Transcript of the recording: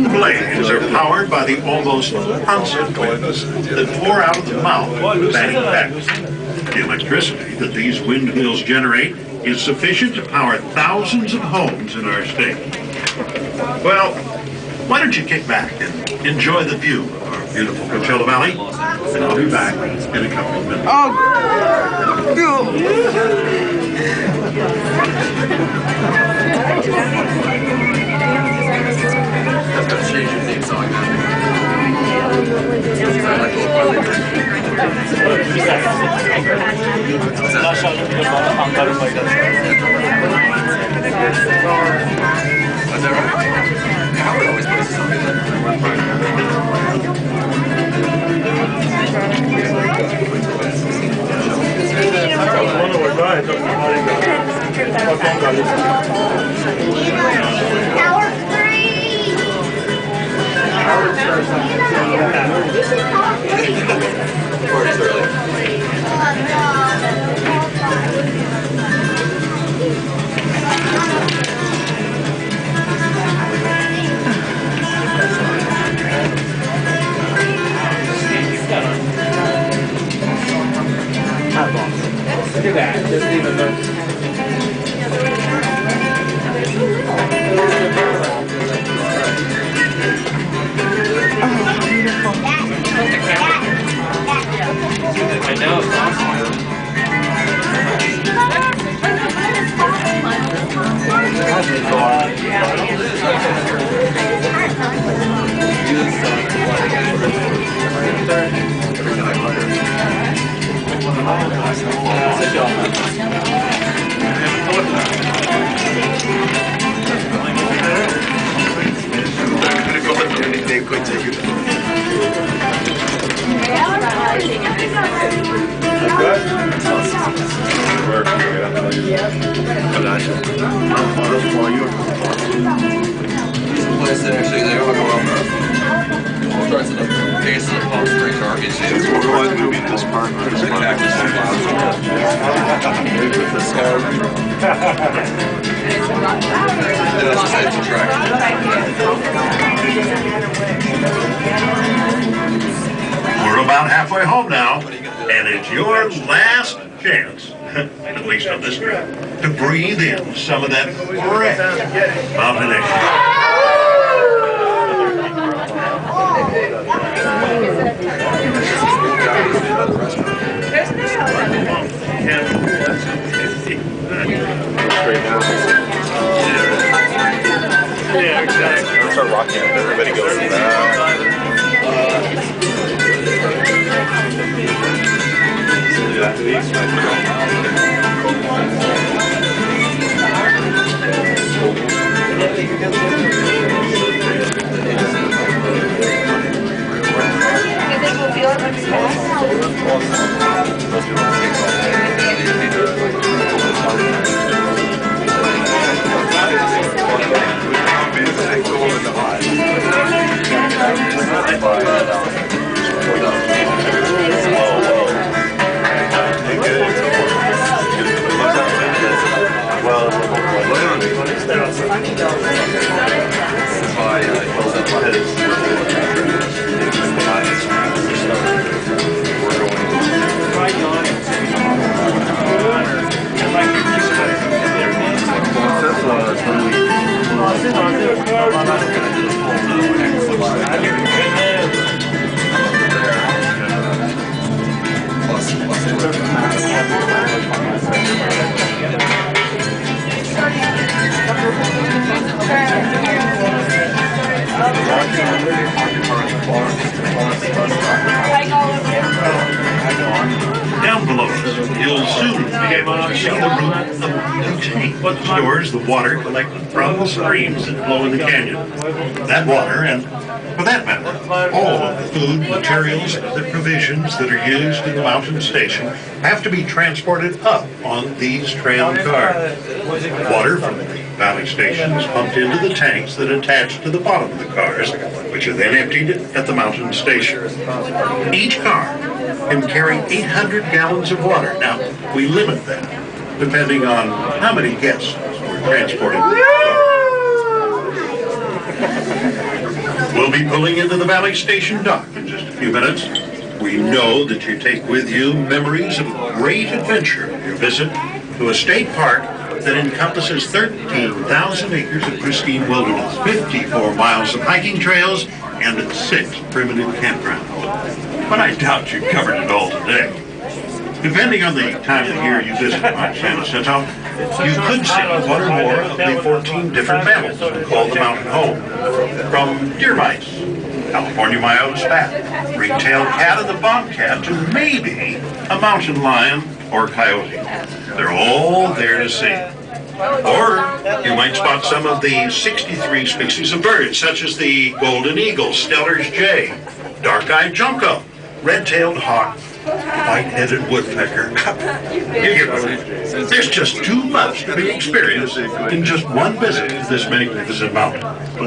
blades are powered by the almost constant winds that pour out of the mouth of the batting pack. The electricity that these windmills generate is sufficient to power thousands of homes in our state. Well, why don't you kick back and enjoy the view of our beautiful Coachella Valley, and I'll be back in a couple of minutes. Howard always puts this on me. Look at that, just even though. Oh, beautiful. I know, it's awesome. Place that actually they all go up. Starts at the base of the Palm Springs Arkansas. It's more like moving this part. There's a cactus and flowers. It's attraction. We're about halfway home now, and it's your last chance, at least on this trip, to breathe in some of that fresh mountain air. Yeah, exactly. Start rocking it. Everybody goes to that. Down below us, you'll soon be able to see the route of the tank that stores the water collected from the streams that flow in the canyon. That water, and for that matter, all of the food, materials, the provisions that are used in the mountain station have to be transported up on these tram cars. Water from the valley station is pumped into the tanks that attach to the bottom of the cars, which are then emptied at the mountain station. Each car can carry 800 gallons of water. Now, we limit that depending on how many guests we're transporting. We'll be pulling into the Valley Station dock in just a few minutes. We know that you take with you memories of great adventure of your visit to a state park that encompasses 13,000 acres of pristine wilderness, 54 miles of hiking trails, and 6 primitive campgrounds. But I doubt you covered it all today. Depending on the time of the year you visit Mount San Jacinto, you could see one or more of the 14 different mammals who call the mountain home. From deer mice, California Mayote's bat, ring-tailed cat and the bobcat, to maybe a mountain lion or coyote. They're all there to see. Or you might spot some of the 63 species of birds, such as the golden eagle, Steller's jay, dark-eyed junco, red-tailed hawk, white-headed woodpecker. You get it. There's just too much to be experienced in just one visit to this magnificent mountain.